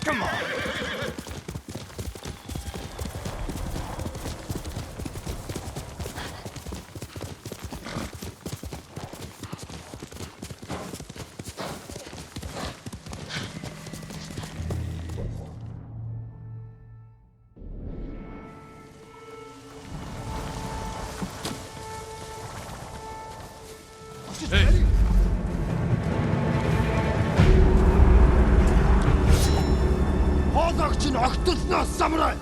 Come on! Hey! Хоолойч нь огтлноос самурай!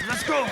Let's go!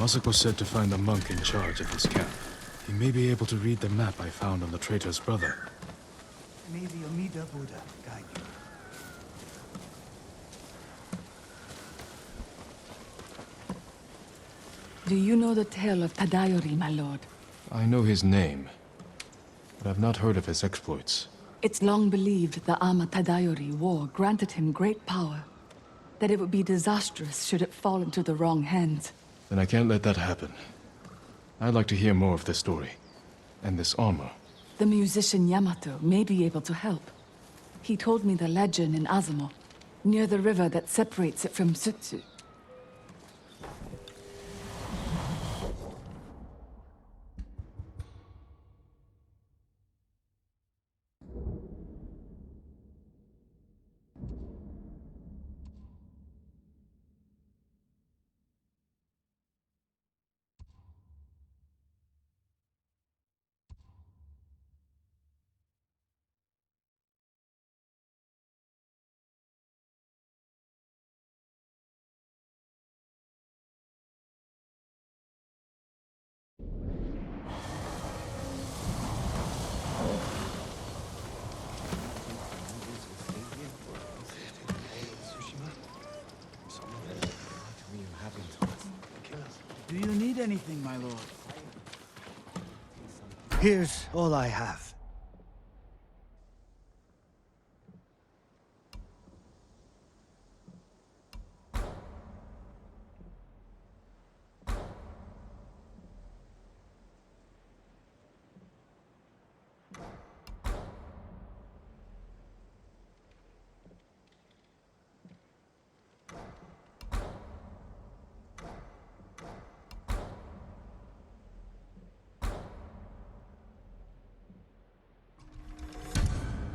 Masako said to find the monk in charge of his camp. He may be able to read the map I found on the traitor's brother. May the Amida Buddha guide you. Do you know the tale of Tadayori, my lord? I know his name, but I've not heard of his exploits. It's long believed the Ama Tadayori war granted him great power, that it would be disastrous should it fall into the wrong hands. Then I can't let that happen. I'd like to hear more of this story. And this armor. The musician Yamato may be able to help. He told me the legend in Azamo, near the river that separates it from Sutsu. Do you need anything, my lord? Here's all I have.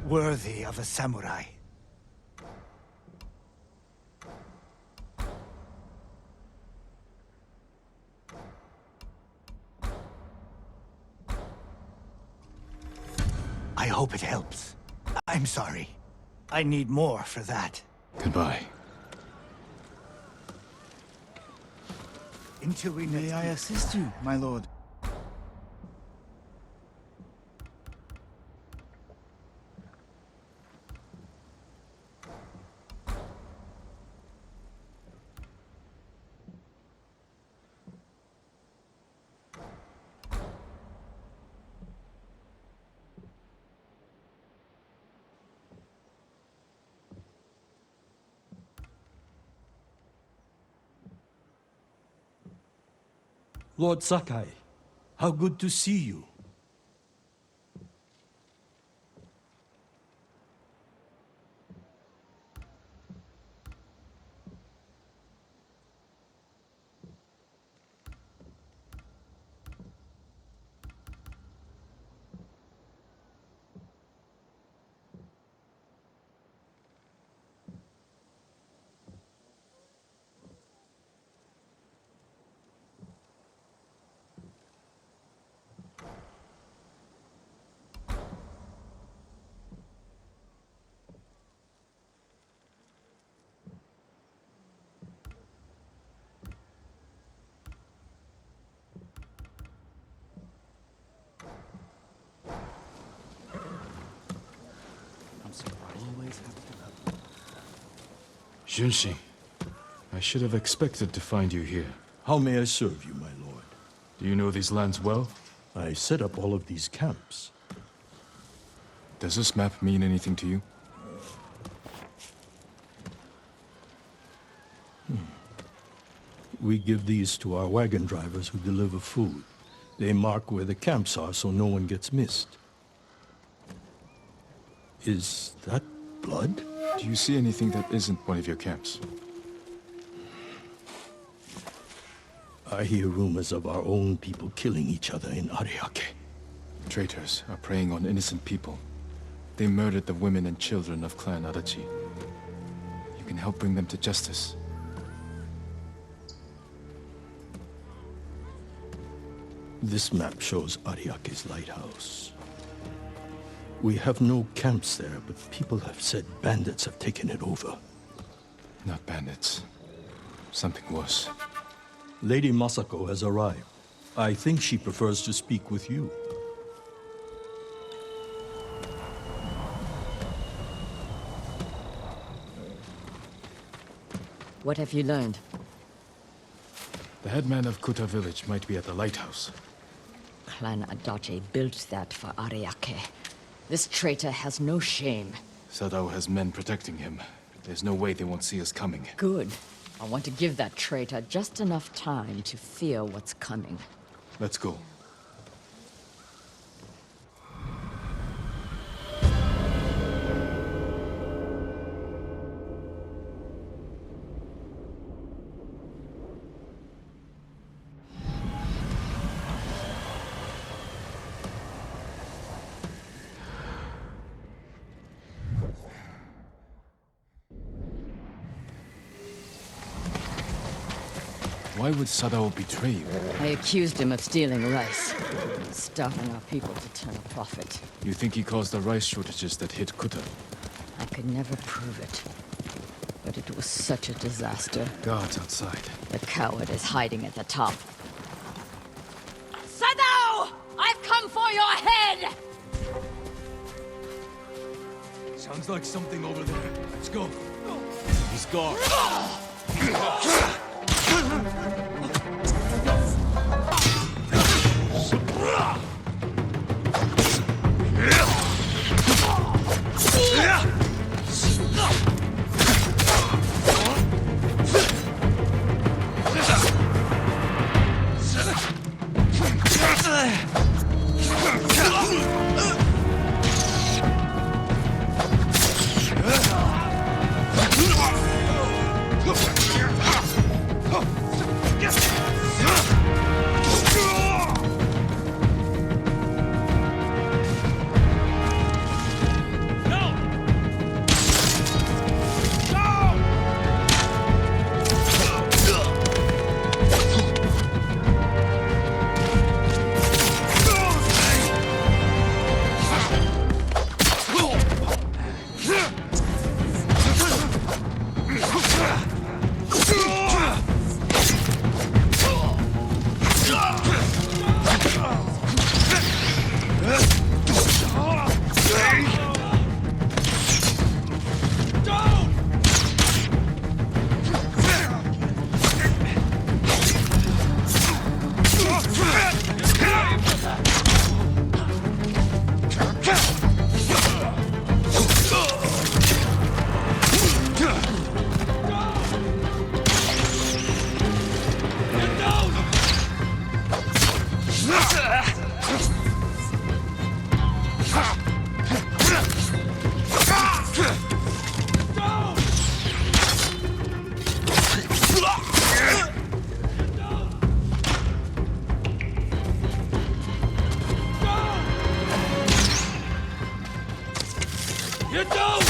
Worthy of a samurai. I hope it helps. I'm sorry. I need more for that. Goodbye. Until we may I assist you, my lord? Lord Sakai, how good to see you. Junshi, I should have expected to find you here. How may I serve you, my lord? Do you know these lands well? I set up all of these camps. Does this map mean anything to you? We give these to our wagon drivers who deliver food. They mark where the camps are so no one gets missed. Is that blood? Do you see anything that isn't one of your camps? I hear rumors of our own people killing each other in Ariake. Traitors are preying on innocent people. They murdered the women and children of Clan Adachi. You can help bring them to justice. This map shows Ariake's lighthouse. We have no camps there, but people have said bandits have taken it over. Not bandits. Something worse. Lady Masako has arrived. I think she prefers to speak with you. What have you learned? The headman of Kuta village might be at the lighthouse. Clan Adachi built that for Ariake. This traitor has no shame. Sadao has men protecting him. There's no way they won't see us coming. Good. I want to give that traitor just enough time to fear what's coming. Let's go. Why would Sadao betray you? I accused him of stealing rice, starving our people to turn a profit. You think he caused the rice shortages that hit Kuta? I could never prove it, but it was such a disaster. Guards outside. The coward is hiding at the top. Sadao! I've come for your head! Sounds like something over there. Let's go. He's gone. You don't!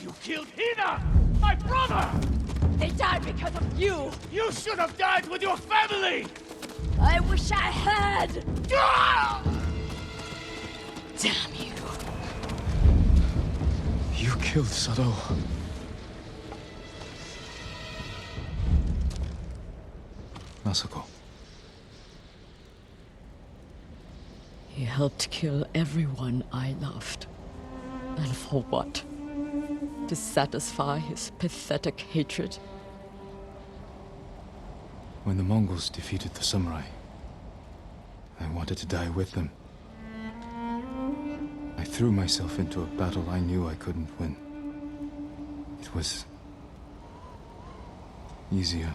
You killed Hina! My brother! They died because of you! You should have died with your family! I wish I had! Ah! Damn you! You killed Sadao. Masako. He helped kill everyone I loved. And for what? To satisfy his pathetic hatred? When the Mongols defeated the samurai, I wanted to die with them. I threw myself into a battle I knew I couldn't win. It was easier.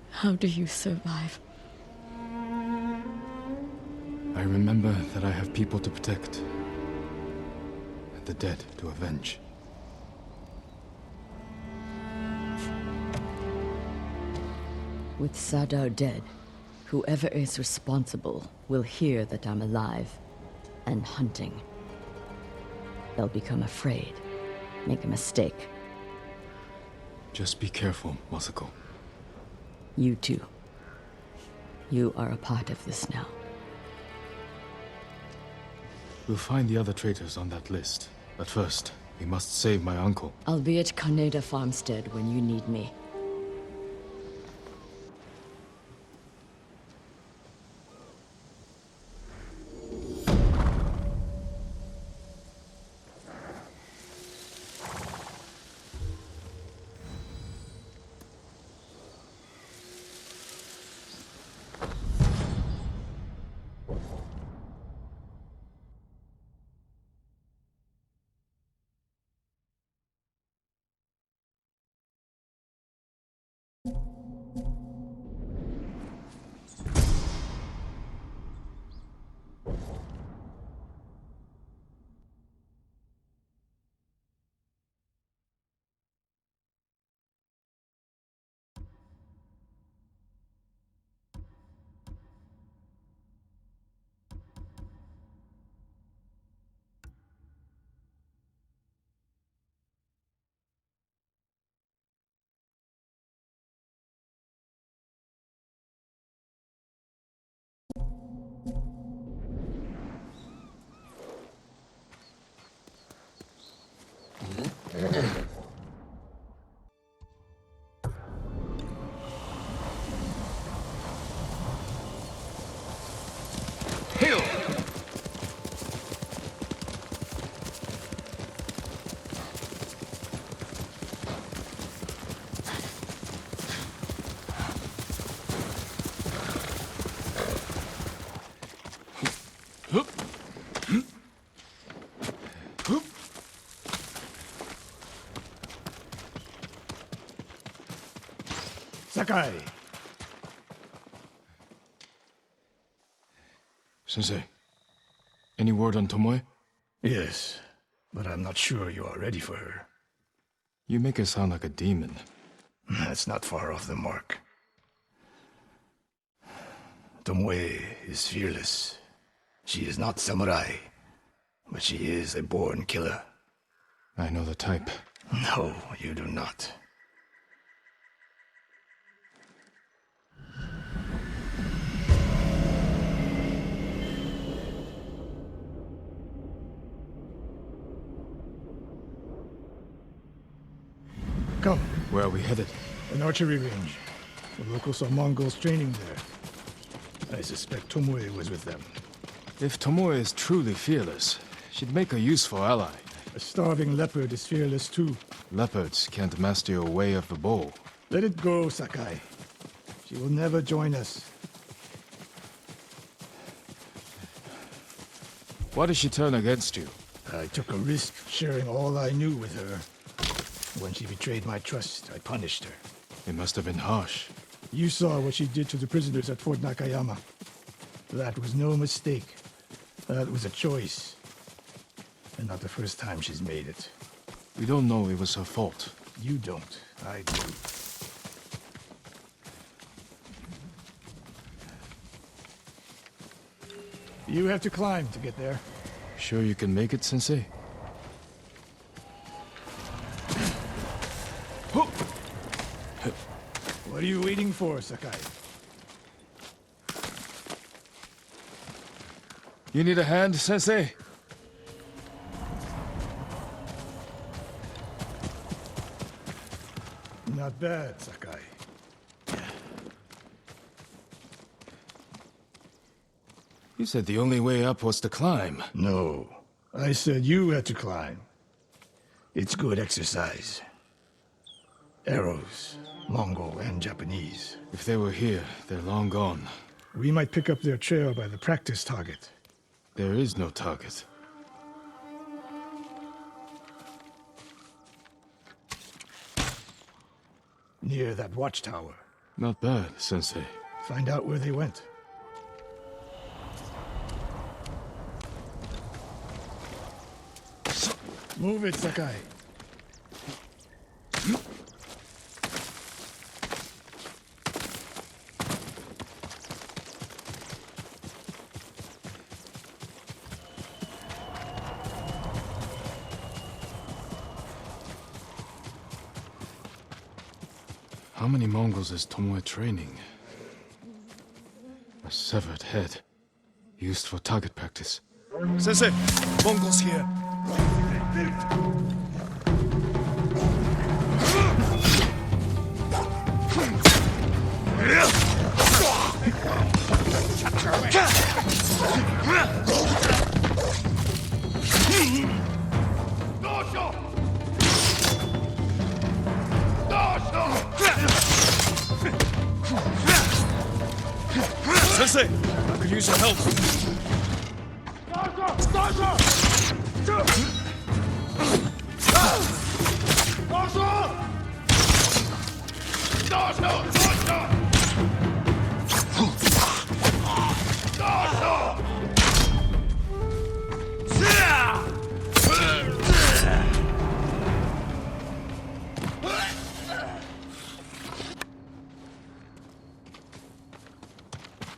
How do you survive? I remember that I have people to protect, and the dead to avenge. With Sadao dead, whoever is responsible will hear that I'm alive and hunting. They'll become afraid, make a mistake. Just be careful, Masako. You too. You are a part of this now. We'll find the other traitors on that list. But first, we must save my uncle. I'll be at Kaneda Farmstead when you need me. Sakai! Sensei, any word on Tomoe? Yes, but I'm not sure you are ready for her. You make her sound like a demon. That's not far off the mark. Tomoe is fearless. She is not samurai, but she is a born killer. I know the type. No, you do not. Come, Where are we headed? an archery range. The locals saw Mongols training there. I suspect Tomoe was with them. If Tomoe is truly fearless, she'd make a useful ally. A starving leopard is fearless too. Leopards can't master your way of the bow. Let it go, Sakai. She will never join us. Why did she turn against you? I took a risk sharing all I knew with her. When she betrayed my trust, I punished her. It must have been harsh. You saw what she did to the prisoners at Fort Nakayama. That was no mistake. That was a choice. And not the first time she's made it. We don't know it was her fault. You don't. I do. You have to climb to get there. Sure you can make it, Sensei? What are you waiting for, Sakai? You need a hand, Sensei? Not bad, Sakai. You said the only way up was to climb. No. I said you had to climb. It's good exercise. Arrows, Mongol and Japanese. If they were here, they're long gone. We might pick up their trail by the practice target. There is no target. Near that watchtower. Not bad, Sensei. Find out where they went. Move it, Sakai. How many Mongols is Tomoe training? A severed head. Used for target practice. Sensei, Mongols here. Sensei, I could use your help.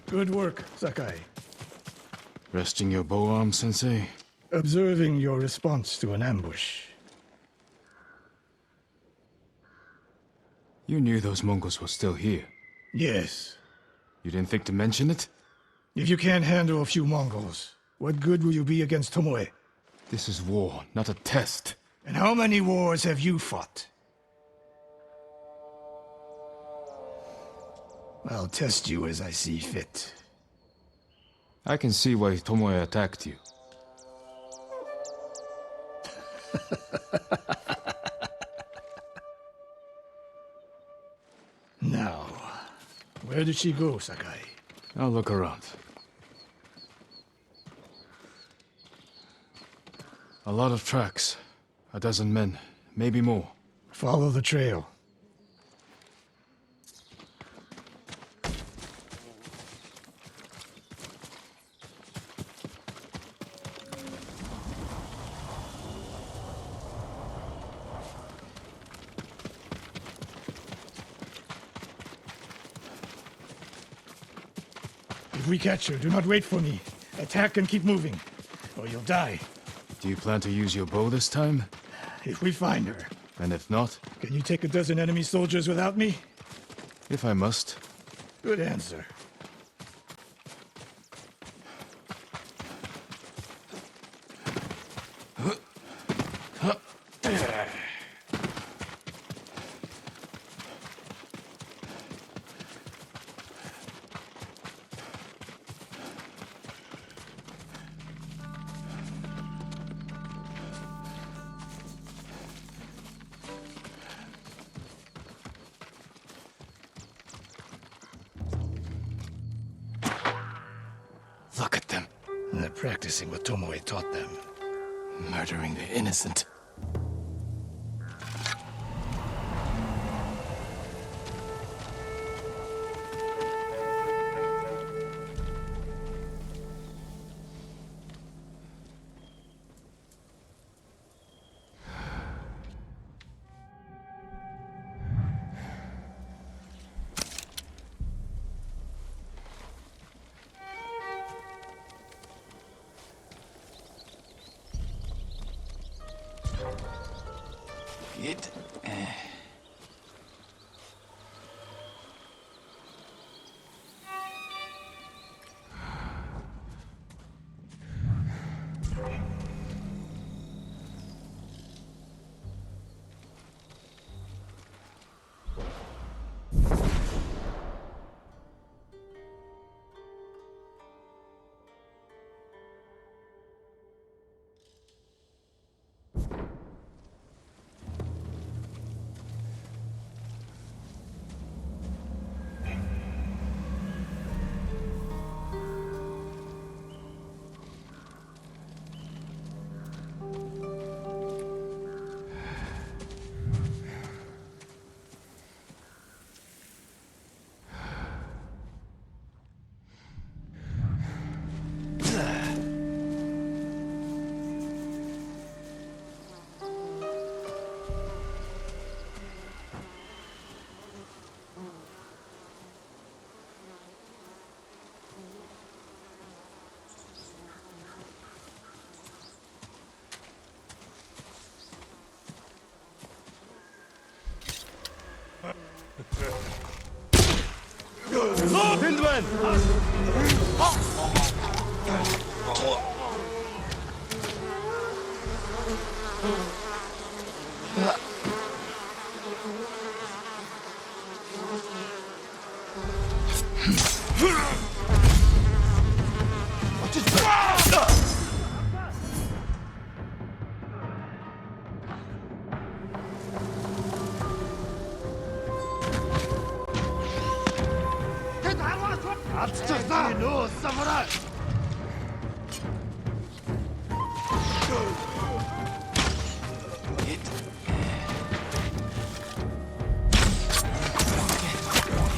Good work, Sakai. Resting your bow arm, Sensei? Observing your response to an ambush. You knew those Mongols were still here. Yes. You didn't think to mention it? If you can't handle a few Mongols, what good will you be against Tomoe? This is war, not a test. And how many wars have you fought? I'll test you as I see fit. I can see why Tomoe attacked you. Now, where did she go, Sakai? I'll look around. A lot of tracks. A dozen men, maybe more. Follow the trail. If we catch her, do not wait for me. Attack and keep moving, or you'll die. Do you plan to use your bow this time? If we find her, And if not? can you take a dozen enemy soldiers without me? If I must. Good answer. Look at them, They're practicing what Tomoe taught them. murdering the innocent.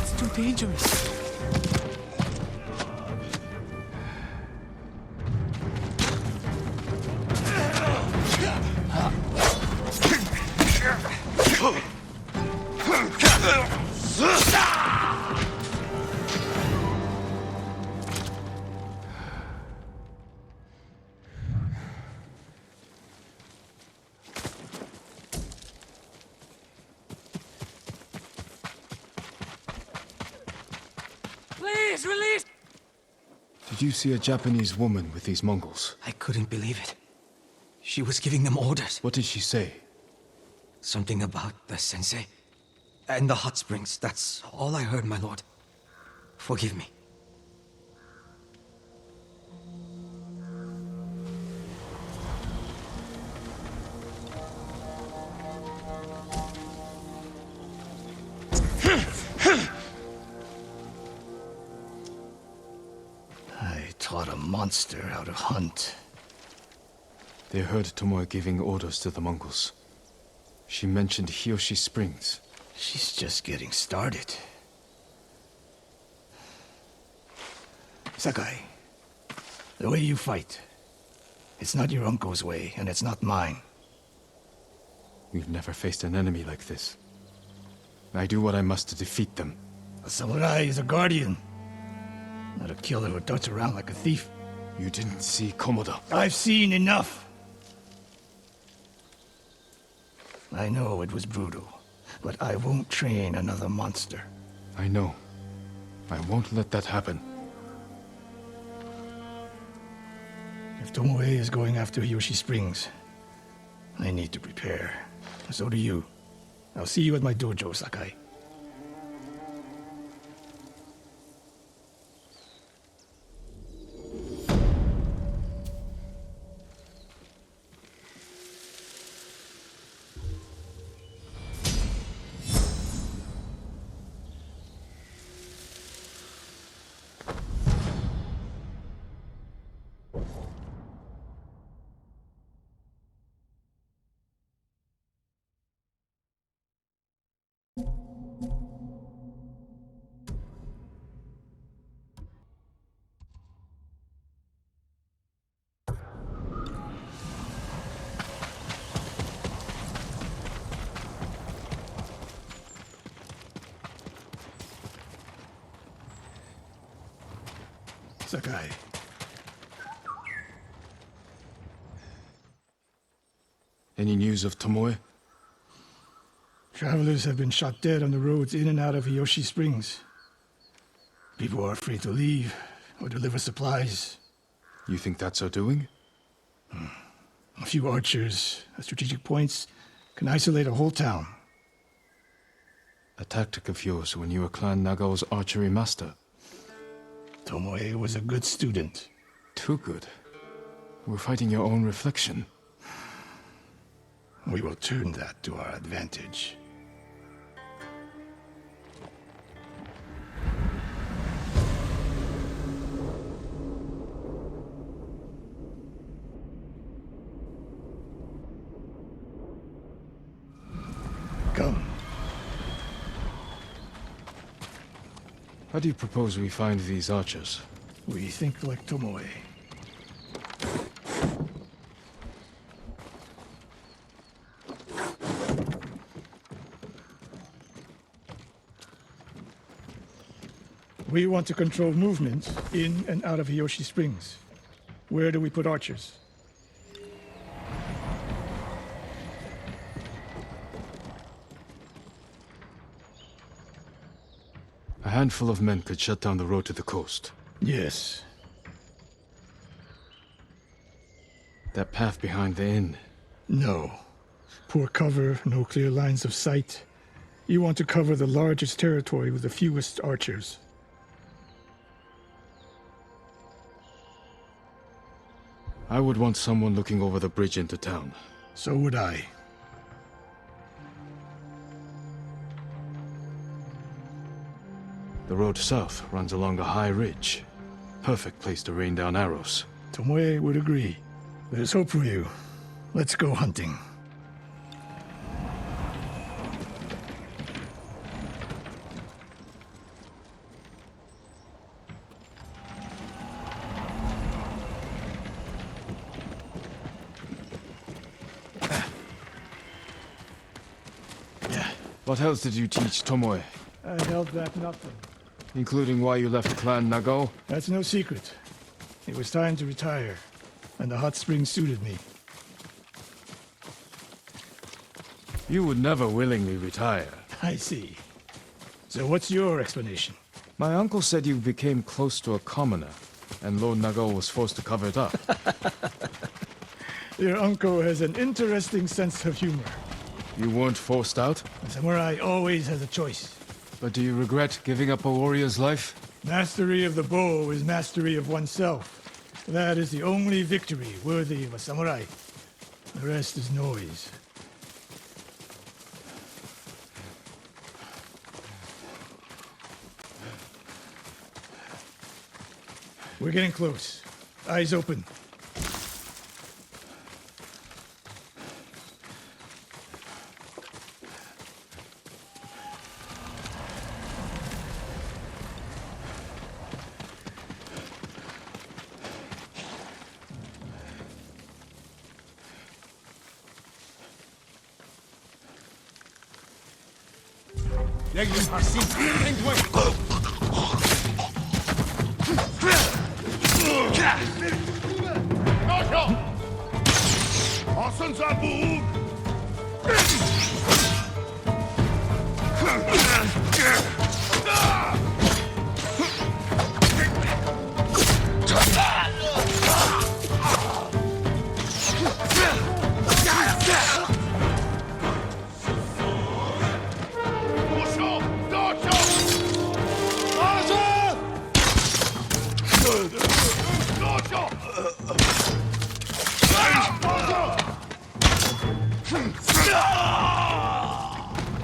It's too dangerous. Please, release! Did you see a Japanese woman with these Mongols? I couldn't believe it. She was giving them orders. What did she say? Something about the sensei and the hot springs. That's all I heard, my lord. Forgive me. I taught a monster how to hunt. They heard Tomoe giving orders to the Mongols. She mentioned Hiyoshi Springs. She's just getting started. Sakai, the way you fight, it's not your uncle's way, and it's not mine. We've never faced an enemy like this. I do what I must to defeat them. A samurai is a guardian, not a killer who darts around like a thief. You didn't see Komoda. I've seen enough. I know it was brutal, but I won't train another monster. I know. I won't let that happen. If Tomoe is going after Hiyoshi Springs, I need to prepare. So do you. I'll see you at my dojo, Sakai. Sakai. Any news of Tomoe? Travelers have been shot dead on the roads in and out of Hiyoshi Springs. People are afraid to leave or deliver supplies. You think that's her doing? A few archers at strategic points can isolate a whole town. A tactic of yours when you were Clan Nagao's archery master. Tomoe was a good student. Too good. We're fighting your own reflection. We will turn that to our advantage. Come. How do you propose we find these archers? We think like Tomoe. We want to control movement in and out of Hiyoshi Springs. Where do we put archers? A handful of men could shut down the road to the coast. Yes. That path behind the inn. No. Poor cover, no clear lines of sight. You want to cover the largest territory with the fewest archers. I would want someone looking over the bridge into town. So would I. The road south runs along a high ridge. perfect place to rain down arrows. Tomoe would agree. There's hope for you. Let's go hunting. What else did you teach Tomoe? I held back nothing. Including why you left Clan Nagao? That's no secret. It was time to retire, and the hot springs suited me. You would never willingly retire. I see. So what's your explanation? My uncle said you became close to a commoner, and Lord Nagao was forced to cover it up. Your uncle has an interesting sense of humor. You weren't forced out? A samurai always has a choice. But do you regret giving up a warrior's life? Mastery of the bow is mastery of oneself. That is the only victory worthy of a samurai. The rest is noise. We're getting close. Eyes open.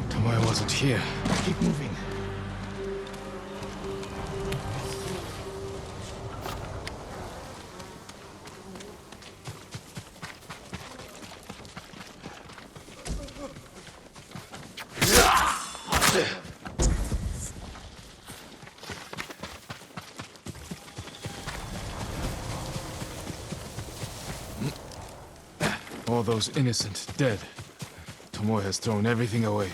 Tomoe wasn't here. Keep moving. All those innocent dead. Tomoe has thrown everything away.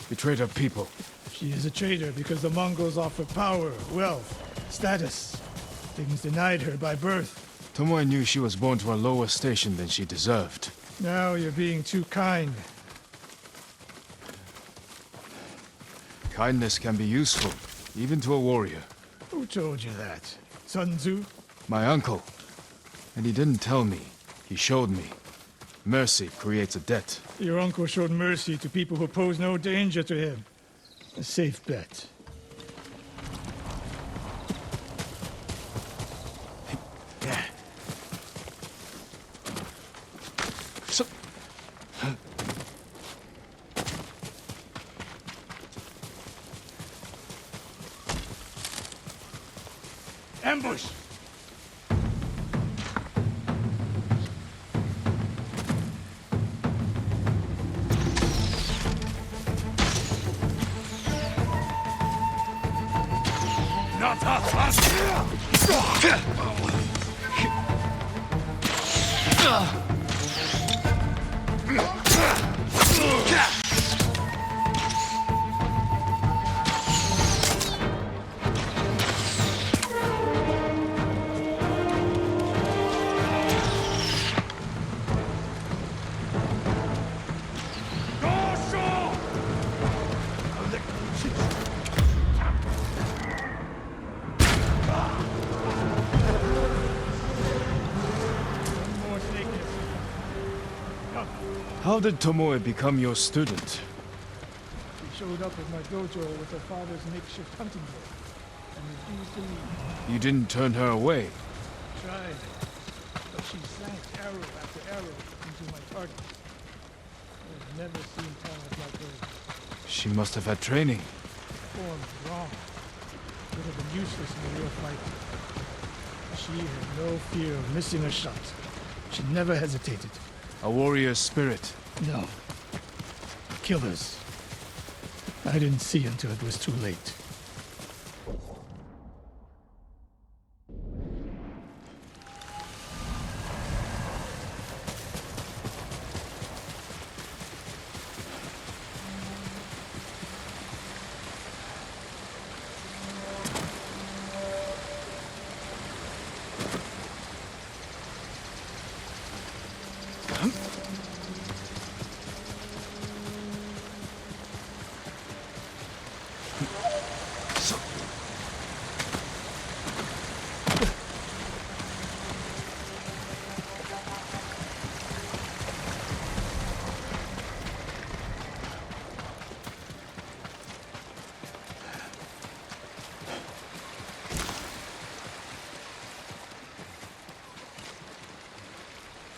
Betrayed her people. She is a traitor because the Mongols offer power, wealth, status. Things denied her by birth. Tomoe knew she was born to a lower station than she deserved. Now you're being too kind. Kindness can be useful, even to a warrior. Who told you that? Sun Tzu? My uncle. And he didn't tell me. He showed me. Mercy creates a debt. Your uncle showed mercy to people who pose no danger to him. A safe bet. So... Ambush! How did Tomoe become your student? She showed up at my dojo with her father's makeshift hunting bow and refused to leave. You didn't turn her away. Tried, but she sank arrow after arrow into my target. I've never seen talent like hers. She must have had training. Formed wrong. Would have been useless in a real fight. She had no fear of missing a shot. She never hesitated. A warrior spirit. No. Killers. I didn't see until it was too late.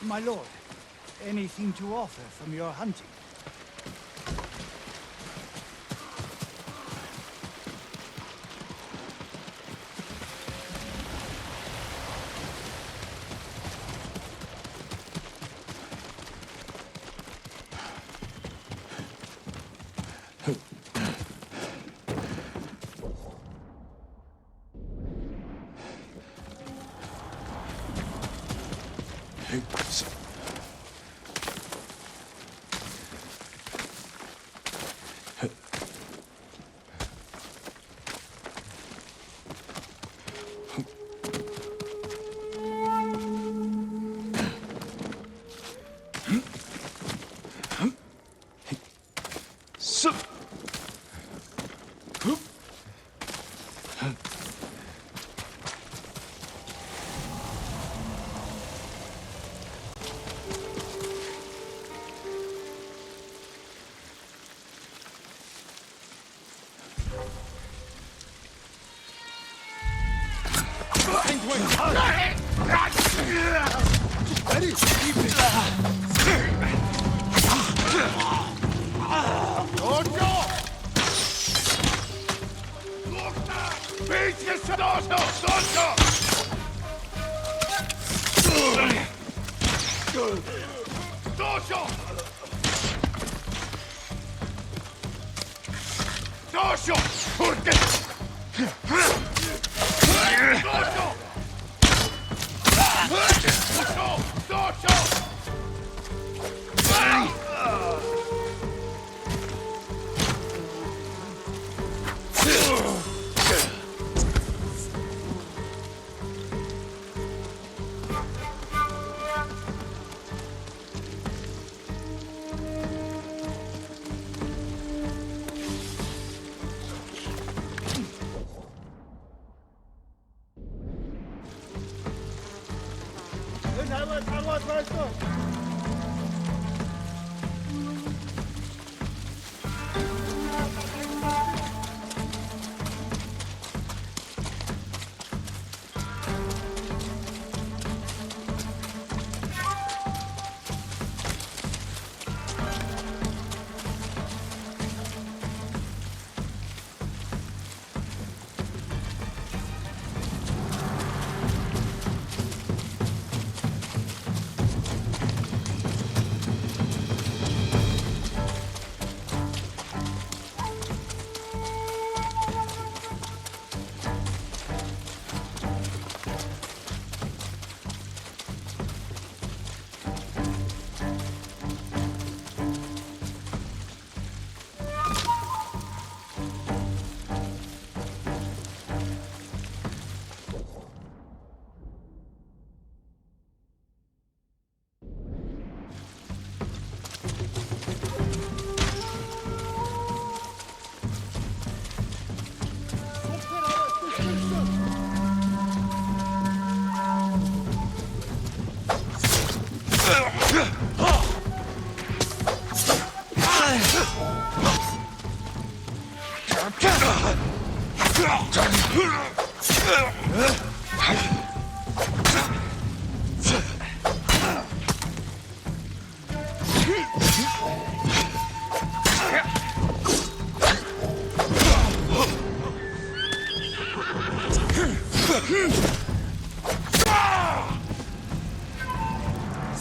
My lord, anything to offer from your hunting?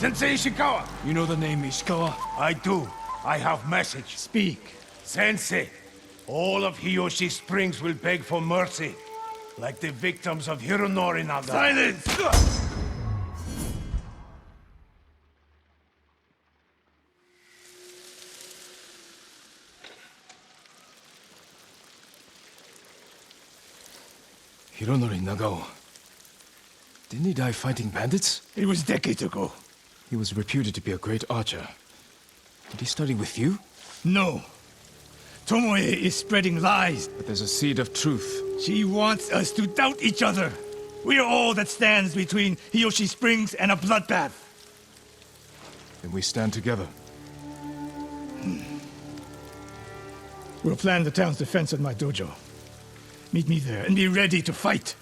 Sensei Ishikawa! You know the name Ishikawa? I do. I have message. Speak. Sensei, all of Hiyoshi Springs will beg for mercy, like the victims of Hironori Naga. Silence! Hironori Nagao. Didn't he die fighting bandits? It was decades ago. He was reputed to be a great archer. Did he study with you? No. Tomoe is spreading lies. But there's a seed of truth. She wants us to doubt each other. We are all that stands between Hiyoshi Springs and a bloodbath. Then we stand together. We'll plan the town's defense at my dojo. Meet me there and be ready to fight.